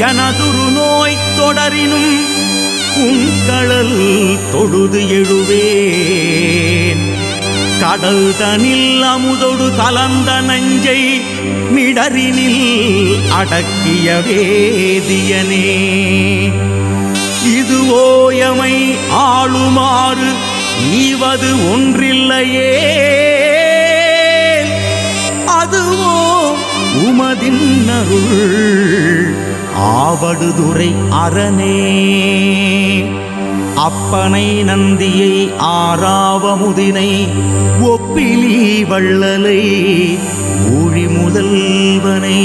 எனதுரு நோய் தொடரினும் உங்களல் தொழுது எழுவேன். கடல் தனில் அமுதொடு கலந்த நஞ்சை மிடரினில் அடக்கிய வேதியனே, இது ஓயமை ஆளுமாறு ஈவது ஒன்றில்லையே, அதுவோ உமதின் அருள் ஆவடுதுறை அரணே. அப்பனை நந்தியை ஆறாவமுதினை ஒப்பிலி வள்ளலை ஊழி முதல்வனை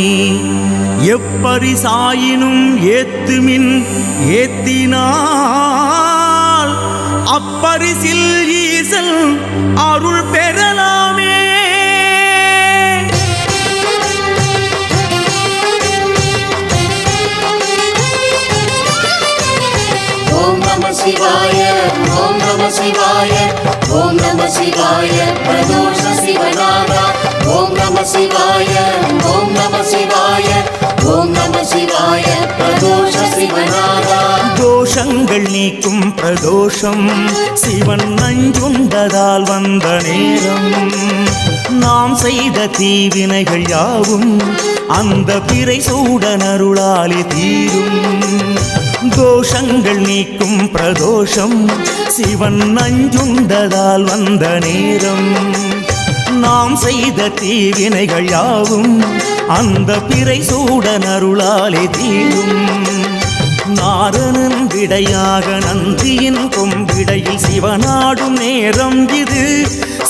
எப்பரிசாயினும் ஏத்துமின் ஏத்தினால் அப்பரிசில் ஈசல் அருள் பெறலாமே. ஓம் நம சிவாய, ஓம் நம சிவாய, ஓம் நம சிவாய பிரதோஷ சிவநாதா. ஓம் நம சிவாய, ஓம் நம சிவாய, ஓம் நம சிவாய பிரதோஷ சிவநாதா. தோஷங்கள் நீக்கும் பிரதோஷம் சிவன் நஞ்சுண்டதால் வந்த நேரம். நாம் செய்த தீவினைகள் யாவும் அந்த பிறை சூடனருளாலே தீரும். தோஷங்கள் நீக்கும் பிரதோஷம் சிவன் நஞ்சுண்டதால் வந்த நேரம். நாம் செய்த தீவினைகள் யாவும் அந்த பிறை சூடனருளாலே தீரும். நாரணன் விடையாக நந்தியின் கொம்பிடையில் சிவனாடும் நேரம் இது,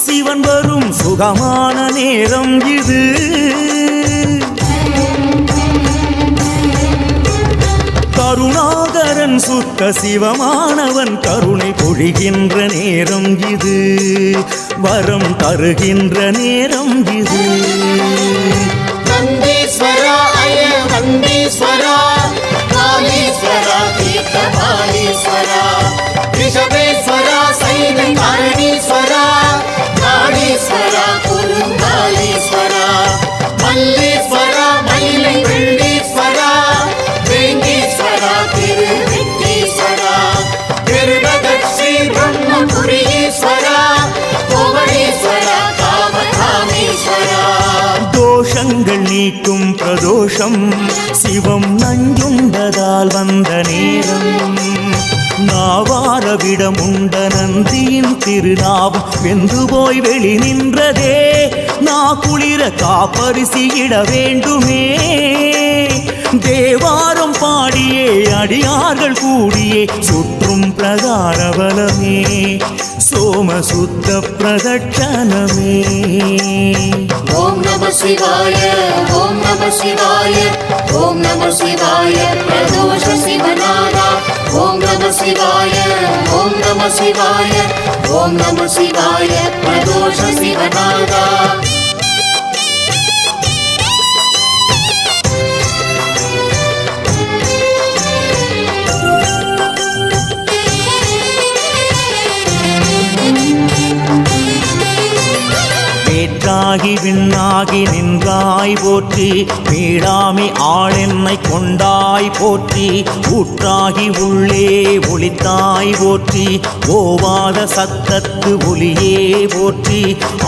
சிவன் வரும் சுகமான நேரம் இது. கருணாகரன் சுத்த சிவமானவன் கருணை பொழிகின்ற நேரம் இது, வரம் தருகின்ற நேரம் இது. நந்தீஸ்வரா அய வந்தீஸ்வரா, காளீஸ்வரா தீர்த்த பாலீஸ்வரா, ரிஷபேஸ்வரா சைன காரணீஸ்வரா, காளீஸ்வரா குருங்காலீஸ்வரா, மல்லீஸ்வரா மயிலை வெள்ளீஸ்வரா, வேங்கீஸ்வரா திருவெங்கீஸ்வரா, திருபதஸ்ரீ பிரம்மபுரீஸ்வரா, கோவளீஸ்வரா காமகாமீஸ்வரா. தோஷங்கள் நீக்கும் பிரதோஷம் சிவம் நஞ்சுண்டதால் வந்த நேரம். நாவாரவிடம் உண்ட நந்தியின் திருநாவம் வெந்து போய் வெளி நின்றதே, நா குளிர காப்பரிசியிட வேண்டுமே. தேவாரம் பாடியே அடியார்கள் கூடியே சுற்றும் பிரகார பலமே, சோமசுத்த பிரதட்சணமே. ஓம் நம சிவாய, ஓம் நம சிவாய, ஓம் நம சிவாய பிரதோஷ சிவநாதா. ஓம் நம சிவாய, ஓம் நம சிவாய, ஓம் நம சிவாய பிரதோஷ சிவநாதா. வேற்றாகி விண்ணாகி நின்றாய் போற்றி, வீடாமி ஆளென்னை கொண்டாய் போற்றி. ஊற்றாகி உள்ளே ஒளித்தாய் போற்றி, ஓவாத சத்தத்து ஒளியே போற்றி.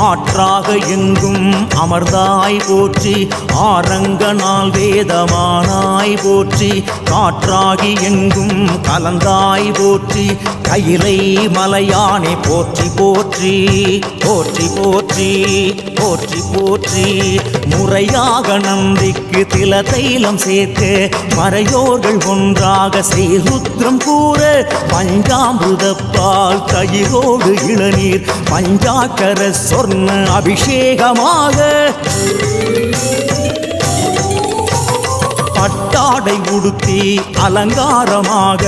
ஆற்றாக எங்கும் அமர்ந்தாய் போற்றி, ஆரங்க நாள் வேதமானாய் போற்றி. காற்றாகி எங்கும் கலந்தாய் போற்றி, கையிலை மலையானே போற்றி போற்றி போற்றி போற்றி போற்றி போற்றி. முறையாக நந்திக்கு தில தைலம் சேர்த்து மறையோர்கள் ஒன்றாக ஸ்ரீருத்ரம் கூற, பஞ்சாமிருதப்பால் தயிரோடு இளநீர் பஞ்சாக்கர சொர்ண அபிஷேகமாக பட்டாடை உடுத்தி அலங்காரமாக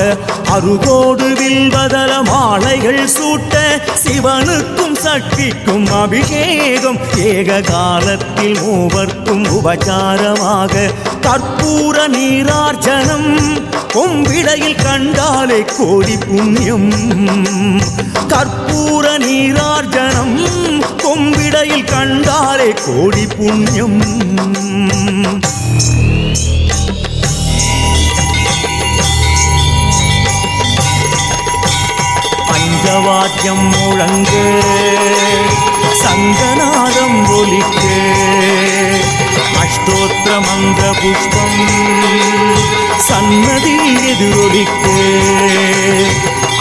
அருகோடு வில்வதல மாலைகள் சூட்ட, சிவனுக்கும் சக்திக்கும் அபிஷேகம் ஏக காலத்தில் மூவர்க்கும் உபச்சாரமாக. கற்பூர நீரார்ச்சனம் கொம்பிடையில் கண்டாலே கோடி புண்ணியம். கற்பூர நீரார்ச்சனம் கொம்பிடையில் கண்டாலே கோடி புண்ணியம். மேளவாத்தியம் முழங்க சங்கநாதம் ஒலிக்க அஷ்டோத்திர மந்திர புஷ்பம் சன்னதி எதிரொலிக்க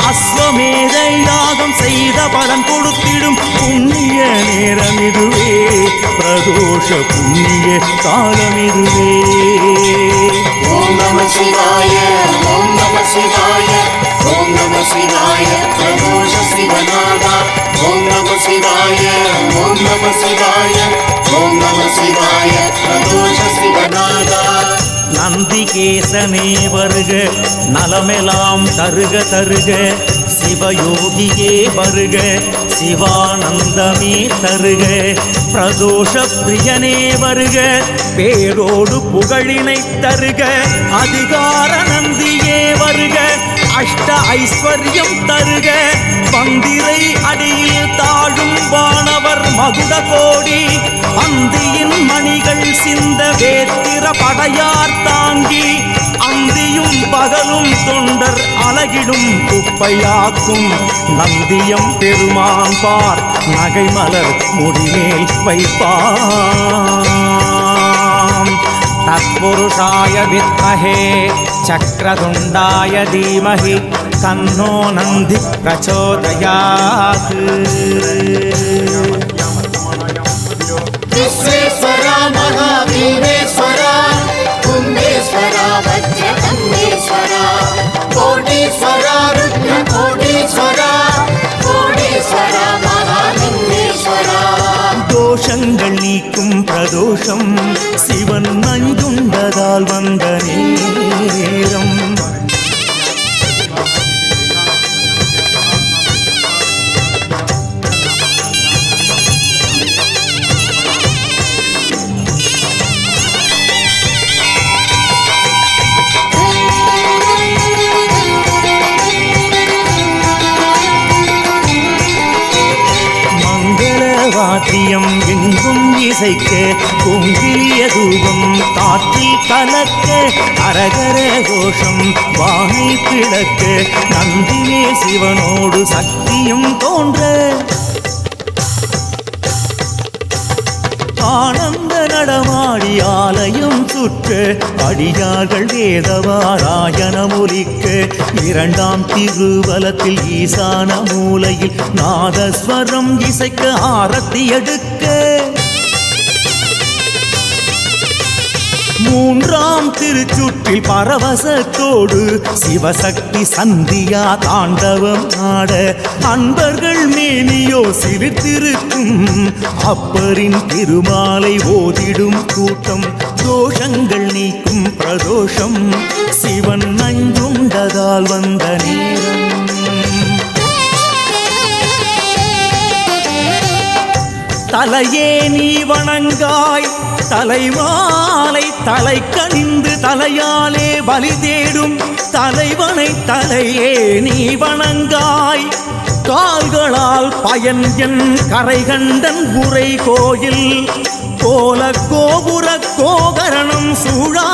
அஸ்வமேத யாகம் செய்த பலன் கொடுத்திடும் புண்ணிய நேரம் இதுவே பிரதோஷ புண்ணிய காலம் இதுவே ஓம் நம சிவாய ஓம் நம சிவாய ஓம் நம சிவாய பிரதோஷ சிவநாதா ஓம் நம சிவாய ஓம் நம சிவாய ஓம் நம சிவாய பிரதோஷ சிவநாதா நந்திகேசனே வருக நலமெல்லாம் தருக தருக சிவயோகியே வருக சிவானந்தமே தருக பிரதோஷ பிரியனே வருக பேரோடு புகழினை தருக அதிகார நந்தியே வருக அஷ்ட ஐஸ்வர்யம் தருக பந்திரை அடியில் தாழும் வானவர் மகுட கோடி அந்தியின் மணிகள் சிந்த வேத்திர படையார் தாங்கி அந்தியும் பகலும் தொண்டர் அலகிடும் குப்பையாக்கும் நந்தியம் பெருமான் பார் நகைமலர் முடிமேல் வைப்பாம் தத்புருஷாய வித்மஹே சக்ரதுண்டாய தீமஹி தன்னோ நந்தி பிரச்சோதயாத் விஸ்வேஸ்வரா மகாவீரேஸ்வரா கும்பேஸ்வரா வஜ்ரகம்பேஸ்வரா கோடீஸ்வரா ருத்ர கோடீஸ்வரா கோடீஸ்வரா மகாலிங்கேஸ்வரா தோஷங்கள் நீக்கும் பிரதோஷம் சிவன் நஞ்சுண்டதால் வந்த நேரம் வாத்தியம் எங்கும் இசைக்க பொங்கிலிய தூபம் காற்றில் கலக்க அரகர கோஷம் வானை பிளக்க நந்தினே சிவனோடு சக்தியும் தோன்ற ஆனந்த நடமாடி ஆலயம் சுற்ற அடியார்கள் வேதவாராயணமொலிக்க இரண்டாம் திருவலத்தில் ஈசான மூலையில் நாதஸ்வரம் இசைக்க ஆரத்தி எடுக்க மூன்றாம் திருச்சுற்றில் பரவசத்தோடு சிவசக்தி சந்தியா தாண்டவம் ஆட அன்பர்கள் மேனியோ சிரித்திருக்கும் அப்பரின் திருமாலை ஓதிடும் கூட்டம் தோஷங்கள் நீக்கும் பிரதோஷம் சிவன் நஞ்சுண்டதால் வந்த நேரம் தலையே நீ வணங்காய் தலைமாலை தலை கணிந்து தலையாலே பலி தேடும் தலைவனை தலையே நீ வணங்காய் கால்களால் பயன் என் கரை கண்டன் உரை கோயில் கோல கோபுர கோகரணம் சூழா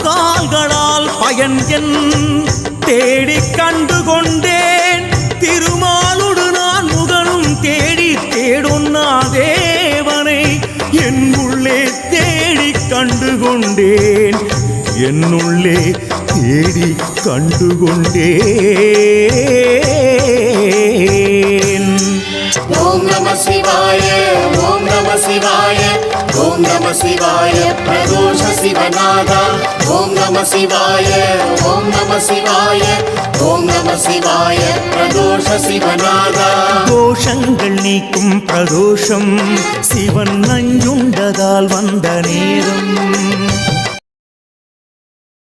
கால்களால் பயன் என் தேடிக் கண்டு கொண்டேன் திருமாலுடு நான் முகனும் தேடி தேடுன்னா தேவனை என் உள்ளே தேடி கண்டு கொண்டேன் என்னுள்ளே தேடி கண்டு கொண்டேன் ஓம் நம சிவாய ஓம் நம சிவாய ஓம் நம சிவாய பிரதோஷ சிவநாதா ஓம் நம சிவாய ஓம் நம சிவாய ஓம் நம சிவாய பிரதோஷ சிவநாதா தோஷங்கள் நீக்கும் பிரதோஷம் சிவன் நஞ்சுண்டதால் வந்த நேரம்